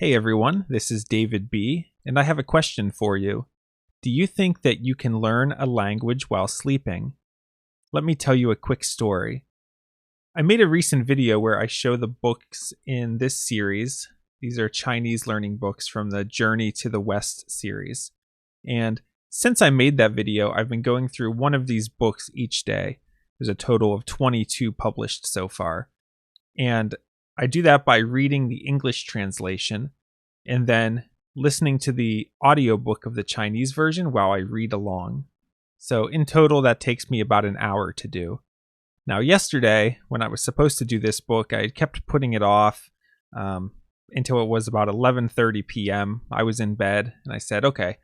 Hey everyone, this is David B, and I have a question for you. Do you think that you can learn a language while sleeping? Let me tell you a quick story. I made a recent video where I show the books in this series. These are Chinese learning books from the Journey to the West series. And since I made that video, I've been going through one of these books each day. There's a total of 22 published so far. And I do that by reading the English translation and then listening to the audiobook of the Chinese version while I read along. So in total, that takes me about an hour to do. Now, yesterday, when I was supposed to do this book, I kept putting it off until it was about 11:30 p.m. I was in bed, and I said, okay,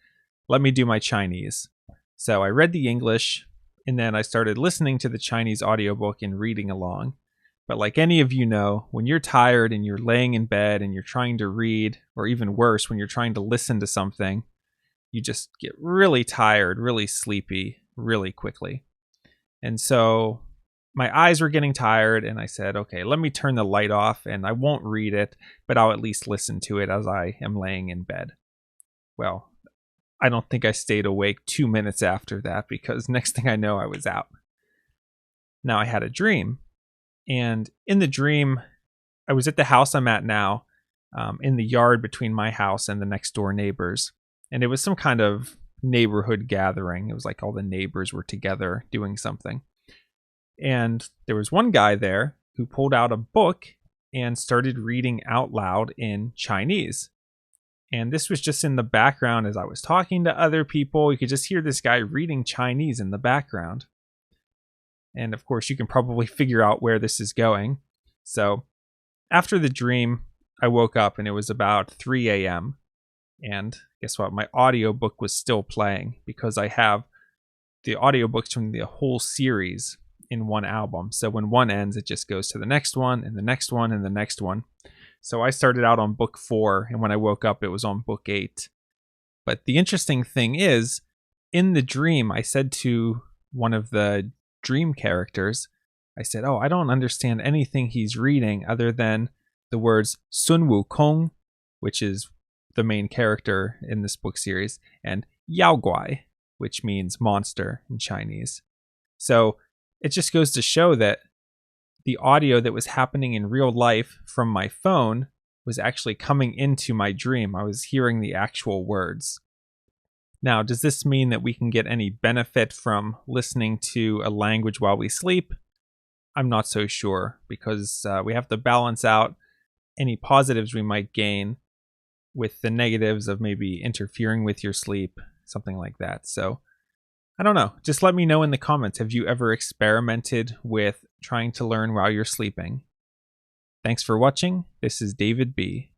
let me do my Chinese. So I read the English, and then I started listening to the Chinese audiobook and reading along. But like any of you know, when you're tired and you're laying in bed and you're trying to read, or even worse, when you're trying to listen to something, you just get really tired, really sleepy, really quickly. And so my eyes were getting tired, and I said, okay, let me turn the light off, and I won't read it, but I'll at least listen to it as I am laying in bed. Well, I don't think I stayed awake 2 minutes after that, because next thing I know, I was out. Now I had a dream. And in the dream, I was at the house I'm at now, in the yard between my house and the next door neighbors. And it was some kind of neighborhood gathering. It was like all the neighbors were together doing something. And there was one guy there who pulled out a book and started reading out loud in Chinese. And this was just in the background as I was talking to other people. You could just hear this guy reading Chinese in the background. And of course, you can probably figure out where this is going. So after the dream, I woke up and it was about 3 a.m. And guess what? My audiobook was still playing because I have the audiobooks from the whole series in one album. So when one ends, it just goes to the next one and the next one and the next one. So I started out on book 4, and when I woke up, it was on book 8. But the interesting thing is, in the dream, I said to one of the dream characters, I said, I don't understand anything he's reading other than the words Sun Wu Kong, which is the main character in this book series, and Yao Guai, which means monster in Chinese. So it just goes to show that the audio that was happening in real life from my phone was actually coming into my dream. I was hearing the actual words. Now, does this mean that we can get any benefit from listening to a language while we sleep? I'm not so sure, because we have to balance out any positives we might gain with the negatives of maybe interfering with your sleep, something like that. So, I don't know. Just let me know in the comments. Have you ever experimented with trying to learn while you're sleeping? Thanks for watching. This is David B.